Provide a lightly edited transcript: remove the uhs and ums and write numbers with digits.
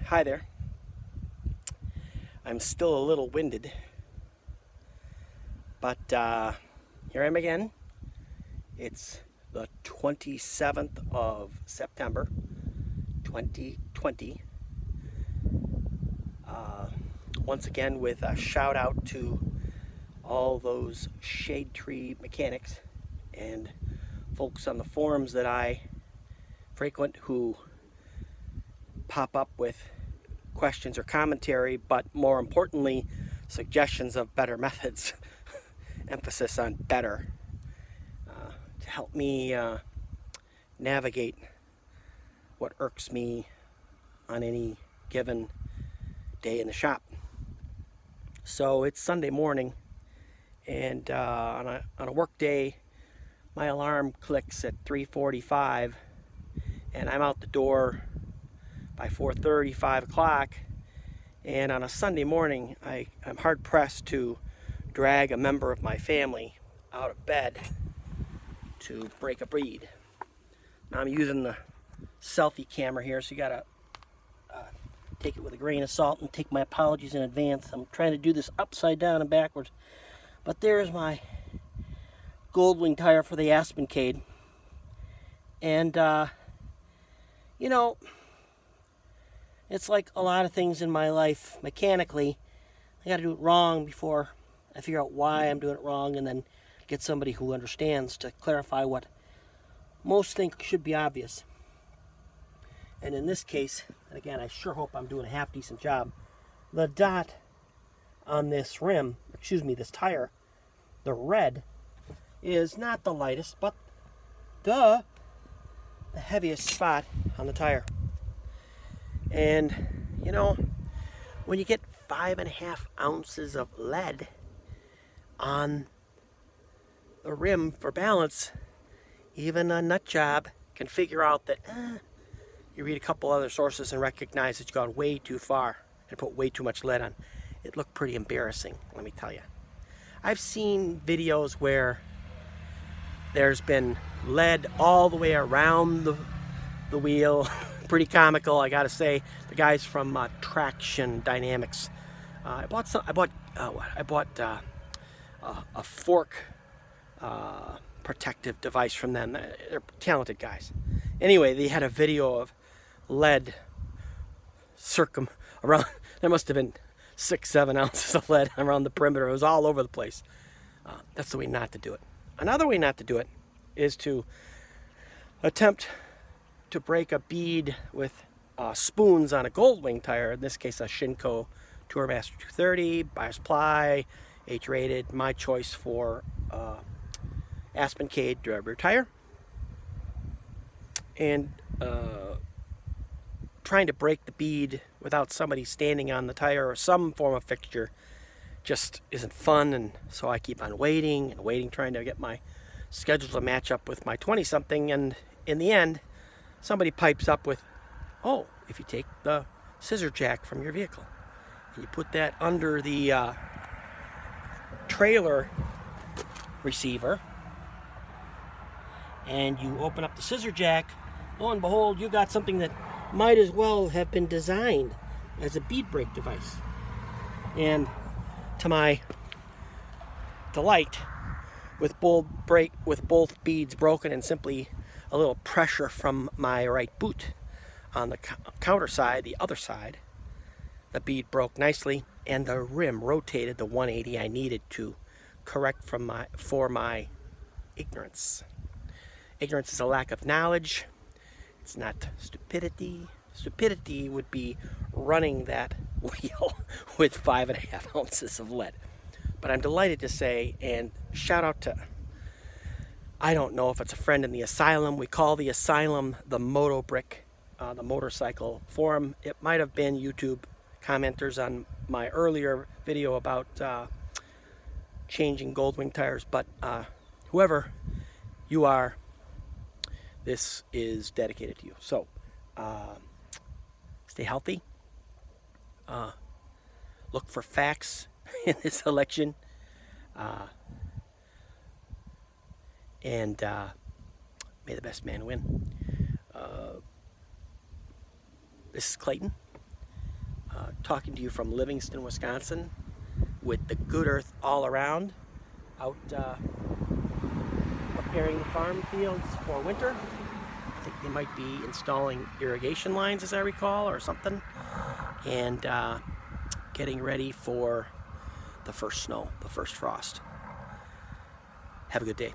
Hi there. I'm still a little winded, but here I am again. It's the 27th of September, 2020. Once again with a shout out to all those shade tree mechanics and folks on the forums that I frequent who pop up with questions or commentary, but more importantly, suggestions of better methods. Emphasis on better, to help me navigate what irks me on any given day in the shop. So it's Sunday morning, and on a work day, my alarm clicks at 3:45, and I'm out the door by 4:30, 5 o'clock. And on a Sunday morning, I'm hard pressed to drag a member of my family out of bed to break a bead. Now I'm using the selfie camera here, so you gotta take it with a grain of salt and take my apologies in advance. I'm trying to do this upside down and backwards. But there's my Golwing tire for the Aspencade. And, you know, it's like a lot of things in my life. Mechanically, I gotta do it wrong before I figure out why I'm doing it wrong, and then get somebody who understands to clarify what most think should be obvious. And in this case, and again, I sure hope I'm doing a half decent job, the dot on this rim, this tire, the red, is not the lightest, but the heaviest spot on the tire. And, you know, when you get 5.5 ounces of lead on the rim for balance, even a nut job can figure out that you read a couple other sources and recognize that you've gone way too far and put way too much lead on. It looked pretty embarrassing, let me tell you. I've seen videos where there's been lead all the way around the wheel. Pretty comical, I gotta say. The guys from Traction Dynamics. I bought a fork protective device from them. They're talented guys. Anyway, they had a video of lead around. There must have been 6-7 ounces of lead around the perimeter. It was all over the place. That's the way not to do it. Another way not to do it is to attempt to break a bead with spoons on a Golwing tire. In this case, a Shinko Tourmaster 230, bias ply, H-rated. My choice for Aspencade rear tire. And trying to break the bead without somebody standing on the tire or some form of fixture just isn't fun, and so I keep on waiting, trying to get my schedule to match up with my 20-something, and in the end, somebody pipes up with, oh, if you take the scissor jack from your vehicle and you put that under the trailer receiver and you open up the scissor jack, lo and behold, you got something that might as well have been designed as a bead break device. And to my delight, with both beads broken and simply a little pressure from my right boot on the counter side, the other side, the bead broke nicely, and the rim rotated the 180 I needed to correct for my ignorance. Ignorance is a lack of knowledge. It's not stupidity. Stupidity would be running that wheel with 5.5 ounces of lead. But I'm delighted to say, and shout out to, I don't know if it's a friend in the asylum. We call the asylum the Moto Brick, the motorcycle forum. It might have been YouTube commenters on my earlier video about changing Golwing tires, but whoever you are, this is dedicated to you. So stay healthy. Look for facts in this election. And may the best man win. This is Clayton, talking to you from Livingston, Wisconsin, with the good earth all around, out preparing the farm fields for winter. I think they might be installing irrigation lines, as I recall, or something, and getting ready for the first snow, the first frost. Have a good day.